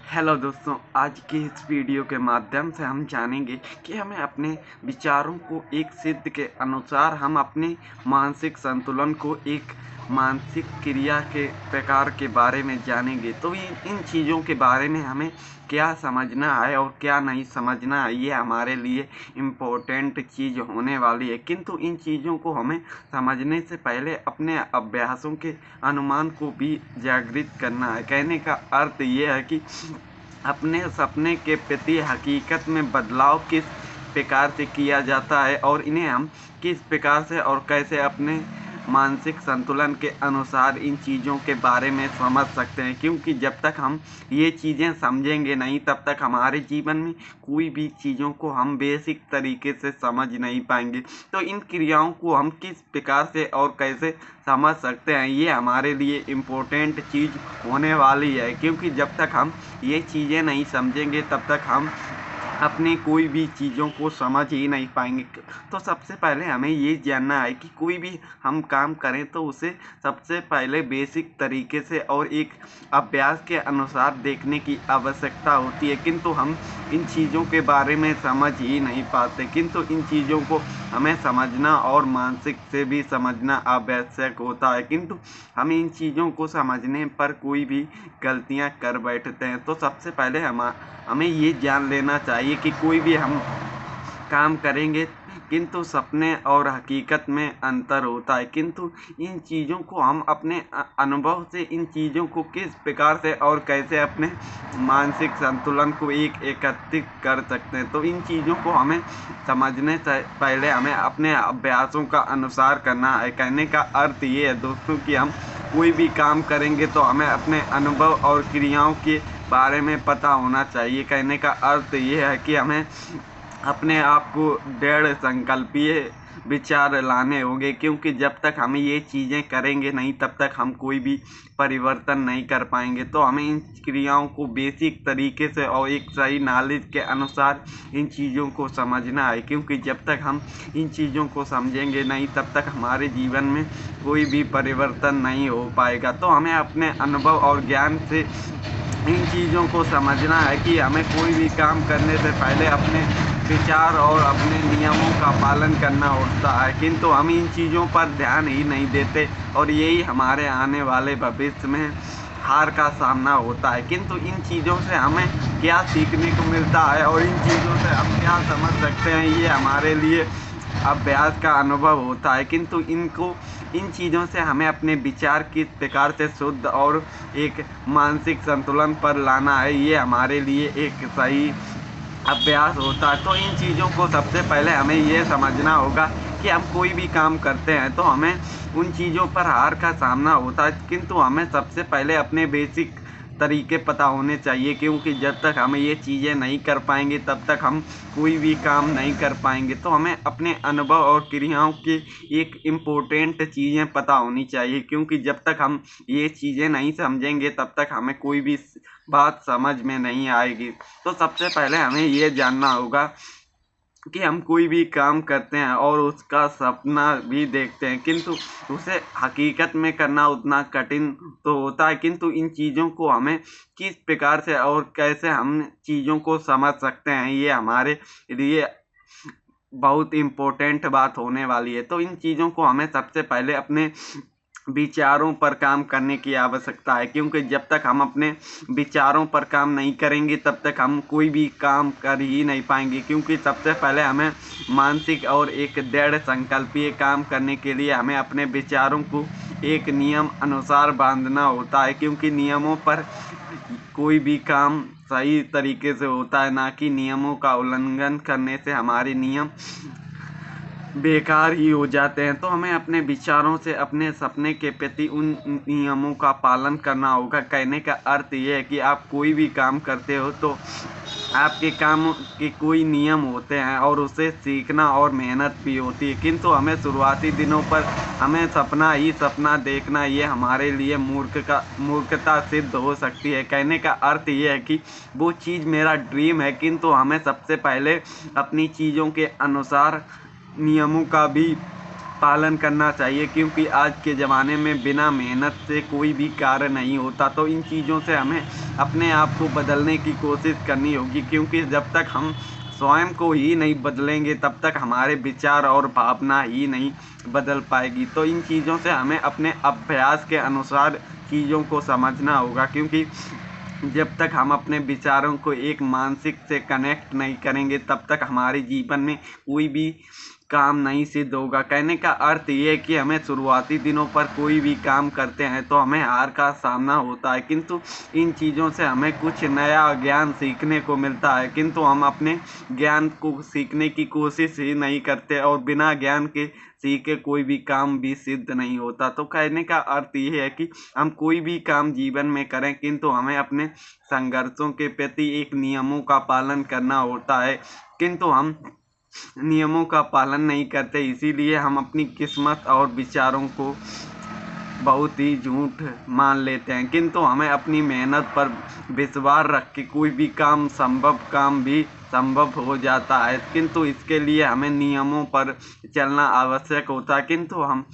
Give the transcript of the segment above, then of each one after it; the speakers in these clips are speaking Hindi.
हेलो दोस्तों, आज की इस वीडियो के माध्यम से हम जानेंगे कि हमें अपने विचारों को एक सिद्ध के अनुसार हम अपने मानसिक संतुलन को एक मानसिक क्रिया के प्रकार के बारे में जानेंगे। तो इन चीज़ों के बारे में हमें क्या समझना है और क्या नहीं समझना है, ये हमारे लिए इम्पोर्टेंट चीज़ होने वाली है। किंतु इन चीज़ों को हमें समझने से पहले अपने अभ्यासों के अनुमान को भी जागृत करना है। कहने का अर्थ ये है कि अपने सपने के प्रति हकीकत में बदलाव किस प्रकार से किया जाता है और इन्हें हम किस प्रकार से और कैसे अपने मानसिक संतुलन के अनुसार इन चीज़ों के बारे में समझ सकते हैं। क्योंकि जब तक हम ये चीज़ें समझेंगे नहीं, तब तक हमारे जीवन में कोई भी चीज़ों को हम बेसिक तरीके से समझ नहीं पाएंगे। तो इन क्रियाओं को हम किस प्रकार से और कैसे समझ सकते हैं, ये हमारे लिए इम्पोर्टेंट चीज़ होने वाली है। क्योंकि जब तक हम ये चीज़ें नहीं समझेंगे, तब तक हम अपनी कोई भी चीज़ों को समझ ही नहीं पाएंगे। तो सबसे पहले हमें ये जानना है कि कोई भी हम काम करें तो उसे सबसे पहले बेसिक तरीके से और एक अभ्यास के अनुसार देखने की आवश्यकता होती है। किंतु हम इन चीज़ों के बारे में समझ ही नहीं पाते। किंतु इन चीज़ों को हमें समझना और मानसिक से भी समझना आवश्यक होता है। किंतु हम इन चीज़ों को समझने पर कोई भी गलतियां कर बैठते हैं। तो सबसे पहले हमें ये जान लेना चाहिए कि कोई भी हम काम करेंगे, किंतु सपने और हकीकत में अंतर होता है। किंतु इन चीज़ों को हम अपने अनुभव से इन चीज़ों को किस प्रकार से और कैसे अपने मानसिक संतुलन को एक एकत्रित कर सकते हैं। तो इन चीज़ों को हमें समझने से पहले हमें अपने अभ्यासों का अनुसार करना है। कहने का अर्थ ये है दोस्तों कि हम कोई भी काम करेंगे तो हमें अपने अनुभव और क्रियाओं के बारे में पता होना चाहिए। कहने का अर्थ ये है कि हमें अपने आप को दृढ़ संकल्पीय विचार लाने होंगे। क्योंकि जब तक हम ये चीज़ें करेंगे नहीं, तब तक हम कोई भी परिवर्तन नहीं कर पाएंगे। तो हमें इन क्रियाओं को बेसिक तरीके से और एक सही नॉलेज के अनुसार इन चीज़ों को समझना है। क्योंकि जब तक हम इन चीज़ों को समझेंगे नहीं, तब तक हमारे जीवन में कोई भी परिवर्तन नहीं हो पाएगा। तो हमें अपने अनुभव और ज्ञान से इन चीज़ों को समझना है कि हमें कोई भी काम करने से पहले अपने विचार और अपने नियमों का पालन करना होता है। किंतु हम इन चीज़ों पर ध्यान ही नहीं देते और यही हमारे आने वाले भविष्य में हार का सामना होता है। किंतु इन चीज़ों से हमें क्या सीखने को मिलता है और इन चीज़ों से हम क्या समझ सकते हैं, ये हमारे लिए अभ्यास का अनुभव होता है। किंतु इन चीज़ों से हमें अपने विचार किस प्रकार से शुद्ध और एक मानसिक संतुलन पर लाना है, ये हमारे लिए एक सही अभ्यास होता है। तो इन चीज़ों को सबसे पहले हमें ये समझना होगा कि हम कोई भी काम करते हैं तो हमें उन चीज़ों पर हार का सामना होता है। किंतु हमें सबसे पहले अपने बेसिक तरीके पता होने चाहिए। क्योंकि जब तक हम ये चीज़ें नहीं कर पाएंगे, तब तक हम कोई भी काम नहीं कर पाएंगे। तो हमें अपने अनुभव और क्रियाओं की एक इम्पोर्टेंट चीज़ें पता होनी चाहिए। क्योंकि जब तक हम ये चीज़ें नहीं समझेंगे, तब तक हमें कोई भी बात समझ में नहीं आएगी। तो सबसे पहले हमें ये जानना होगा कि हम कोई भी काम करते हैं और उसका सपना भी देखते हैं, किंतु उसे हकीकत में करना उतना कठिन तो होता है। किंतु इन चीज़ों को हमें किस प्रकार से और कैसे हम चीज़ों को समझ सकते हैं, ये हमारे लिए बहुत इम्पोर्टेंट बात होने वाली है। तो इन चीज़ों को हमें सबसे पहले अपने विचारों पर काम करने की आवश्यकता है। क्योंकि जब तक हम अपने विचारों पर काम नहीं करेंगे, तब तक हम कोई भी काम कर ही नहीं पाएंगे। क्योंकि सबसे पहले हमें मानसिक और एक दृढ़ संकल्पीय काम करने के लिए हमें अपने विचारों को एक नियम अनुसार बांधना होता है। क्योंकि नियमों पर कोई भी काम सही तरीके से होता है, ना कि नियमों का उल्लंघन करने से हमारे नियम बेकार ही हो जाते हैं। तो हमें अपने विचारों से अपने सपने के प्रति उन नियमों का पालन करना होगा। कहने का अर्थ ये है कि आप कोई भी काम करते हो तो आपके काम के कोई नियम होते हैं और उसे सीखना और मेहनत भी होती है। किंतु हमें शुरुआती दिनों पर हमें सपना ही सपना देखना, ये हमारे लिए मूर्खता सिद्ध हो सकती है। कहने का अर्थ ये है कि वो चीज़ मेरा ड्रीम है, किंतु हमें सबसे पहले अपनी चीज़ों के अनुसार नियमों का भी पालन करना चाहिए, क्योंकि आज के ज़माने में बिना मेहनत से कोई भी कार्य नहीं होता। तो इन चीज़ों से हमें अपने आप को बदलने की कोशिश करनी होगी, क्योंकि जब तक हम स्वयं को ही नहीं बदलेंगे तब तक हमारे विचार और भावना ही नहीं बदल पाएगी। तो इन चीज़ों से हमें अपने अभ्यास के अनुसार चीज़ों को समझना होगा, क्योंकि जब तक हम अपने विचारों को एक मानसिक से कनेक्ट नहीं करेंगे तब तक हमारे जीवन में कोई भी काम नहीं सिद्ध होगा। कहने का अर्थ ये है कि हमें शुरुआती दिनों पर कोई भी काम करते हैं तो हमें हार का सामना होता है, किंतु इन चीज़ों से हमें कुछ नया ज्ञान सीखने को मिलता है, किंतु हम अपने ज्ञान को सीखने की कोशिश ही नहीं करते और बिना ज्ञान के सीखे कोई भी काम भी सिद्ध नहीं होता। तो कहने का अर्थ ये है कि हम कोई भी काम जीवन में करें, किंतु हमें अपने संघर्षों के प्रति एक नियमों का पालन करना होता है, किंतु हम नियमों का पालन नहीं करते, इसीलिए हम अपनी किस्मत और विचारों को बहुत ही झूठ मान लेते हैं। किंतु हमें अपनी मेहनत पर विश्वास रख के कोई भी काम भी संभव हो जाता है, किंतु इसके लिए हमें नियमों पर चलना आवश्यक होता है। किंतु हम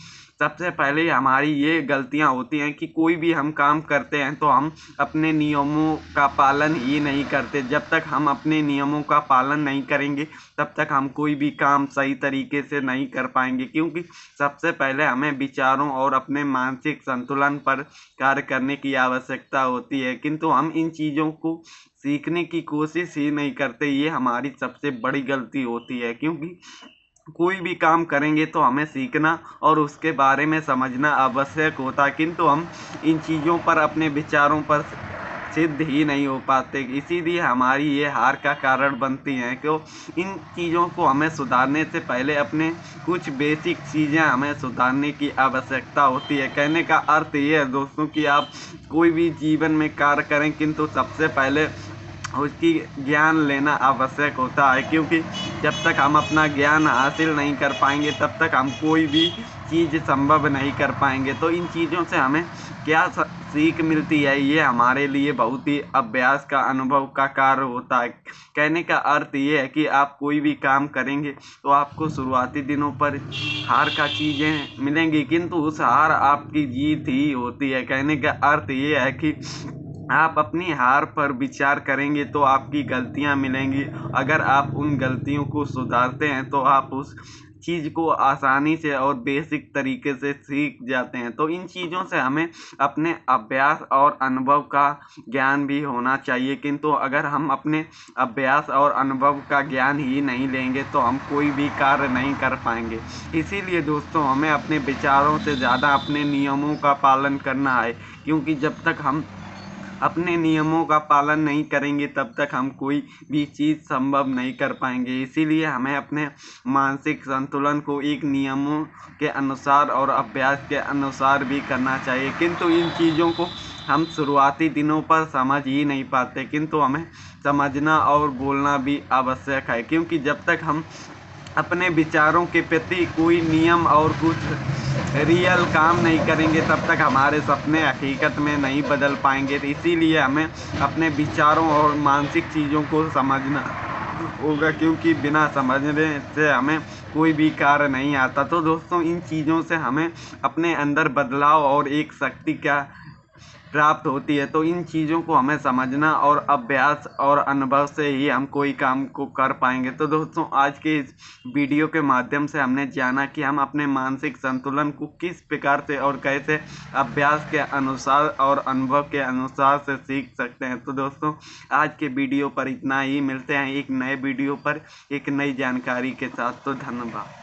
सबसे पहले हमारी ये गलतियां होती हैं कि कोई भी हम काम करते हैं तो हम अपने नियमों का पालन ही नहीं करते। जब तक हम अपने नियमों का पालन नहीं करेंगे तब तक हम कोई भी काम सही तरीके से नहीं कर पाएंगे, क्योंकि सबसे पहले हमें विचारों और अपने मानसिक संतुलन पर कार्य करने की आवश्यकता होती है, किंतु हम इन चीज़ों को सीखने की कोशिश ही नहीं करते। ये हमारी सबसे बड़ी गलती होती है, क्योंकि कोई भी काम करेंगे तो हमें सीखना और उसके बारे में समझना आवश्यक होता है, किंतु हम इन चीज़ों पर अपने विचारों पर सिद्ध ही नहीं हो पाते। इसीलिए हमारी ये हार का कारण बनती हैं। क्यों? इन चीज़ों को हमें सुधारने से पहले अपने कुछ बेसिक चीज़ें हमें सुधारने की आवश्यकता होती है। कहने का अर्थ ये है दोस्तों कि आप कोई भी जीवन में कार्य करें, किंतु सबसे पहले उसकी ज्ञान लेना आवश्यक होता है, क्योंकि जब तक हम अपना ज्ञान हासिल नहीं कर पाएंगे तब तक हम कोई भी चीज़ संभव नहीं कर पाएंगे। तो इन चीज़ों से हमें क्या सीख मिलती है, ये हमारे लिए बहुत ही अभ्यास का अनुभव का कार्य होता है। कहने का अर्थ ये है कि आप कोई भी काम करेंगे तो आपको शुरुआती दिनों पर हार का चीज़ें मिलेंगी, किंतु उस हार आपकी जीत ही होती है। कहने का अर्थ ये है कि आप अपनी हार पर विचार करेंगे तो आपकी गलतियां मिलेंगी। अगर आप उन गलतियों को सुधारते हैं तो आप उस चीज़ को आसानी से और बेसिक तरीके से सीख जाते हैं। तो इन चीज़ों से हमें अपने अभ्यास और अनुभव का ज्ञान भी होना चाहिए, किंतु अगर हम अपने अभ्यास और अनुभव का ज्ञान ही नहीं लेंगे तो हम कोई भी कार्य नहीं कर पाएंगे। इसीलिए दोस्तों हमें अपने विचारों से ज़्यादा अपने नियमों का पालन करना है, क्योंकि जब तक हम अपने नियमों का पालन नहीं करेंगे तब तक हम कोई भी चीज़ संभव नहीं कर पाएंगे। इसीलिए हमें अपने मानसिक संतुलन को एक नियमों के अनुसार और अभ्यास के अनुसार भी करना चाहिए, किंतु इन चीज़ों को हम शुरुआती दिनों पर समझ ही नहीं पाते, किंतु हमें समझना और बोलना भी आवश्यक है, क्योंकि जब तक हम अपने विचारों के प्रति कोई नियम और कुछ रियल काम नहीं करेंगे तब तक हमारे सपने हकीकत में नहीं बदल पाएंगे। तो इसीलिए हमें अपने विचारों और मानसिक चीज़ों को समझना होगा, क्योंकि बिना समझने से हमें कोई भी कार्य नहीं आता। तो दोस्तों इन चीज़ों से हमें अपने अंदर बदलाव और एक शक्ति का प्राप्त होती है। तो इन चीज़ों को हमें समझना और अभ्यास और अनुभव से ही हम कोई काम को कर पाएंगे। तो दोस्तों आज के इस वीडियो के माध्यम से हमने जाना कि हम अपने मानसिक संतुलन को किस प्रकार से और कैसे अभ्यास के अनुसार और अनुभव के अनुसार से सीख सकते हैं। तो दोस्तों आज के वीडियो पर इतना ही, मिलते हैं एक नए वीडियो पर एक नई जानकारी के साथ। तो धन्यवाद।